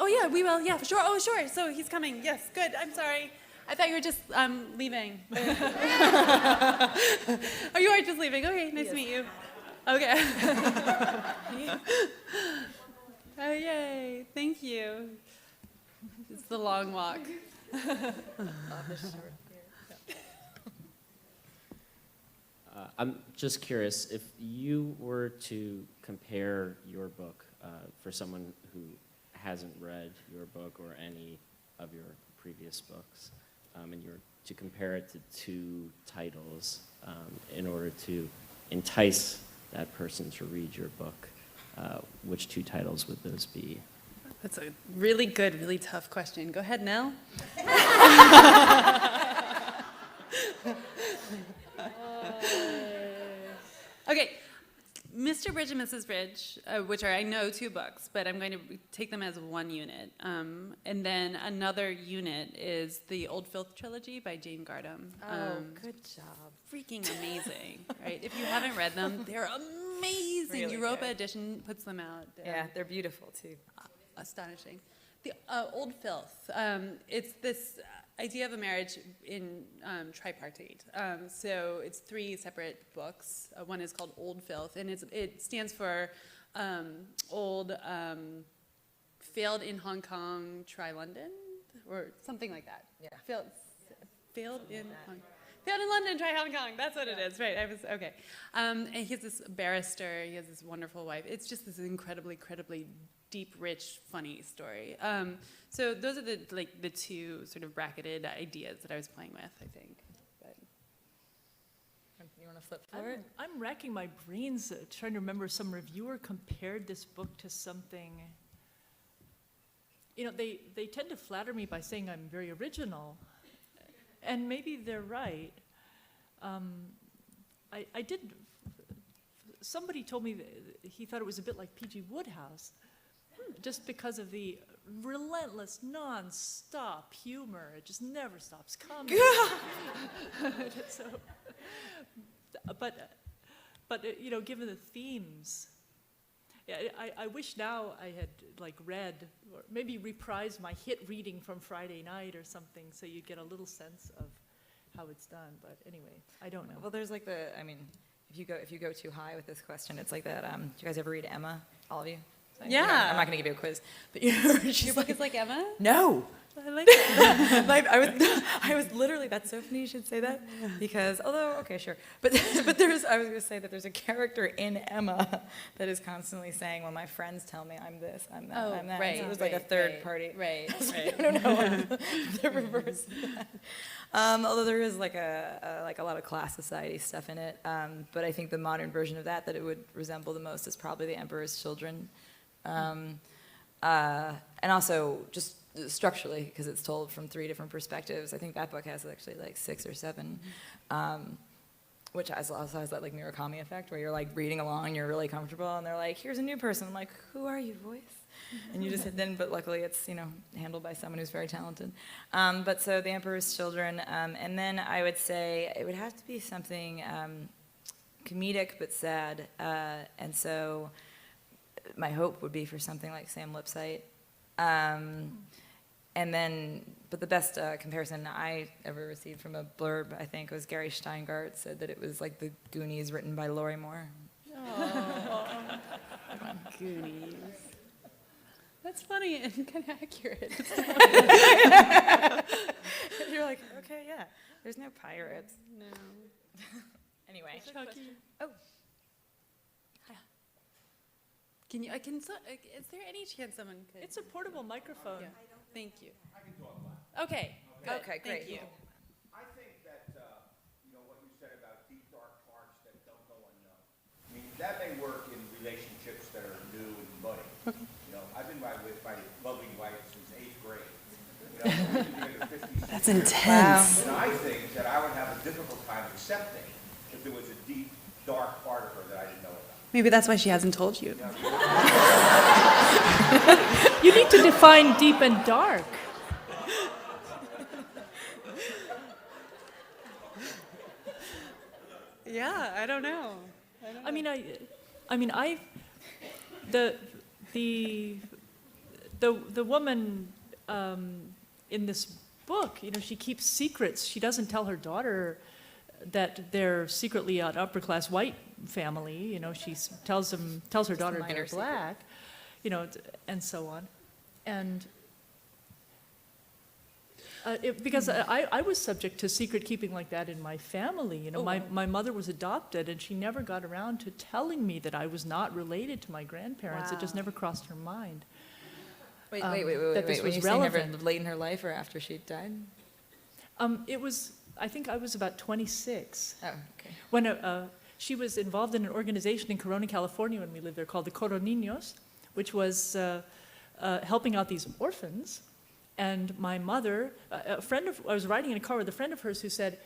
Oh yeah, we will. Yeah, sure. Oh sure. So he's coming. Yes. Good. I'm sorry. I thought you were just leaving. Oh, you are just leaving. Okay, nice to meet you. Okay. Oh, yay. Thank you. It's the long walk. I'm just curious, if you were to compare your book for someone who hasn't read your book or any of your previous books, and you were to compare it to two titles in order to entice that person to read your book, which two titles would those be? That's a really good, really tough question. Go ahead, Nell. Okay, Mr. Bridge and Mrs. Bridge, which are, I know, two books, but I'm going to take them as one unit. And then another unit is the Old Filth trilogy by Jane Gardam. Good job. Freaking amazing, right? If you haven't read them, they're amazing. Really Europa good. edition puts them out. Yeah, they're beautiful too. Astonishing. The Old Filth, it's this idea of a marriage in tripartite. So it's three separate books. One is called Old Filth, and it stands for Old Failed in Hong Kong, Try London, or something like that. Yeah. Failed in London, try Hong Kong. That's what it is, right? Okay. And he has this barrister. He has this wonderful wife. It's just this incredibly deep, rich, funny story. So those are the two sort of bracketed ideas that I was playing with, I think. But. You want to flip forward? I'm racking my brains trying to remember some reviewer compared this book to something. You know, they tend to flatter me by saying I'm very original, and maybe they're right. I did. Somebody told me that he thought it was a bit like P.G. Wodehouse, just because of the relentless, non-stop humor. It just never stops coming. So, but you know, given the themes, yeah, I wish now I had read or maybe reprised my hit reading from Friday night or something, so you'd get a little sense of how it's done. But anyway, I don't know. Well, there's if you go too high with this question, it's like that. Do you guys ever read Emma? All of you? Yeah. I'm not going to give you a quiz, but you know, Your book is like Emma? No. I like that. I was literally, that's so funny you should say that, because, although, okay, sure. But I was going to say that there's a character in Emma that is constantly saying, well, my friends tell me I'm this, I'm that, I'm that. Right. So there's like a third party. Right. I don't know the reverse of that. Although there is like a lot of class society stuff in it. But I think the modern version of that it would resemble the most is probably The Emperor's Children. And also just structurally, because it's told from three different perspectives. I think that book has actually like 6 or 7, which also has that like Murakami effect, where you're like reading along, you're really comfortable, and they're like, here's a new person. I'm like, who are you, voice? And you just hit then, but luckily it's, handled by someone who's very talented. But so The Emperor's Children, and then I would say it would have to be something comedic but sad, and so my hope would be for something like Sam Lipsyte. And then, but the best comparison I ever received from a blurb, I think, was Gary Steingart said that it was like The Goonies written by Laurie Moore. Goonies. That's funny and kind of accurate. You're like, okay, yeah, there's no pirates. No. Anyway. Chucky. Oh. Is there any chance someone could? It's a portable microphone. Yeah. Thank you. I can talk loud. Okay. Good. Okay, great. Thank you. I think that, what you said about deep, dark parts that don't go unknown. I mean, that may work in relationships that are new and budding. Okay. I've been with my loving wife since 8th grade. We've been together 50 That's years. intense. And I think that I would have a difficult time accepting if there was a deep, dark part of her that I didn't know about. Maybe that's why she hasn't told you. You need to define deep and dark. Yeah, I don't know. The woman in this book, she keeps secrets. She doesn't tell her daughter that they're secretly an upper class white family. She tells her daughter they're black, and so on. And Because I was subject to secret keeping like that in my family. You know, my mother was adopted, and she never got around to telling me that I was not related to my grandparents. It just never crossed her mind. Wait, that this when was you say never relevant. late in her life or after she died? It was, I think I was about 26. Oh, okay. When she was involved in an organization in Corona, California, when we lived there, called the Coroninos, which was helping out these orphans. And my mother, I was riding in a car with a friend of hers who said,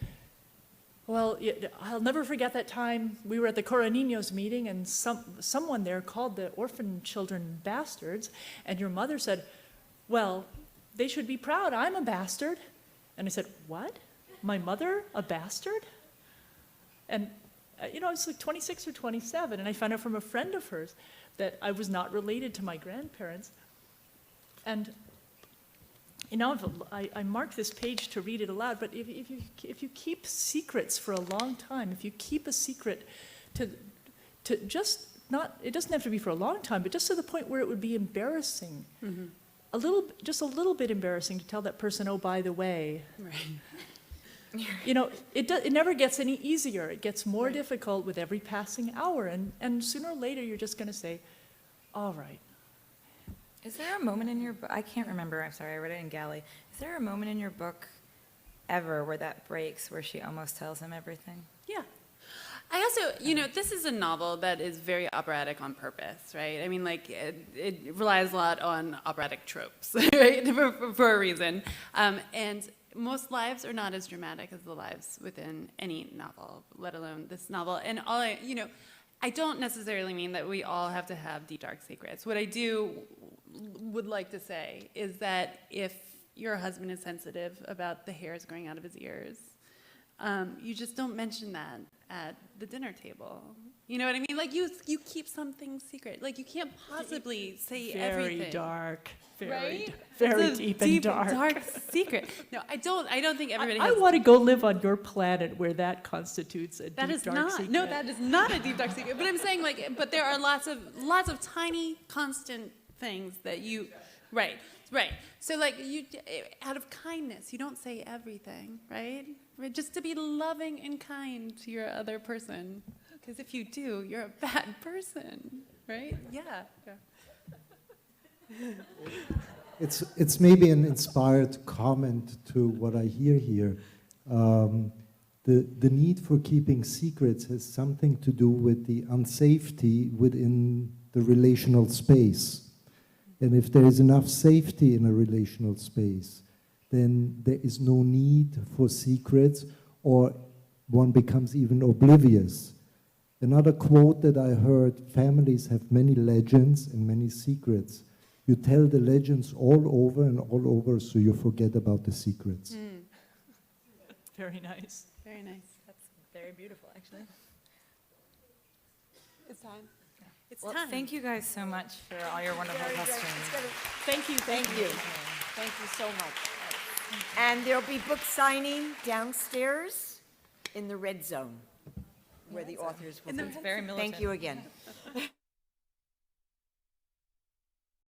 well, I'll never forget that time we were at the Coroninos meeting and someone there called the orphan children bastards, and your mother said, well, they should be proud, I'm a bastard. And I said, what? My mother, a bastard? And, I was like 26 or 27, and I found out from a friend of hers that I was not related to my grandparents. And I marked this page to read it aloud, but if you keep secrets for a long time, if you keep a secret to just not, it doesn't have to be for a long time, but just to the point where it would be embarrassing, just a little bit embarrassing to tell that person, oh, by the way. Right. It never gets any easier. It gets more difficult with every passing hour, and sooner or later you're just going to say, all right. Is there a moment in your book, I can't remember, I'm sorry, I read it in Galley. Is there a moment in your book ever where that breaks, where she almost tells him everything? Yeah. I also, this is a novel that is very operatic on purpose, right? I mean, like, it relies a lot on operatic tropes, right, for a reason. And most lives are not as dramatic as the lives within any novel, let alone this novel. And I don't necessarily mean that we all have to have deep, dark secrets. What I would like to say is that if your husband is sensitive about the hairs growing out of his ears, you just don't mention that at the dinner table. You know what I mean? Like, you keep something secret. Like, you can't possibly say everything. Very dark. Right? Very It's a deep and dark. dark secret. No, I don't think everybody I has. want to go live on your planet where that constitutes a That deep, is dark not. secret. No, that is not a deep dark secret. But I'm saying, like, but there are lots of tiny, constant things that you, right. So, like, you, out of kindness, you don't say everything, right? Just to be loving and kind to your other person, because if you do, you're a bad person, right? Yeah. It's maybe an inspired comment to what I hear here. The need for keeping secrets has something to do with the unsafety within the relational space. And if there is enough safety in a relational space, then there is no need for secrets, or one becomes even oblivious. Another quote that I heard, families have many legends and many secrets. You tell the legends all over, so you forget about the secrets. Very nice. Very nice. That's very beautiful, actually. It's time. It's Well, time. thank you guys so much for all your wonderful questions. Thank you. Thank you. Thank you so much. And there'll be book signing downstairs in the red zone, where the authors will be. It's very militant. Thank you again.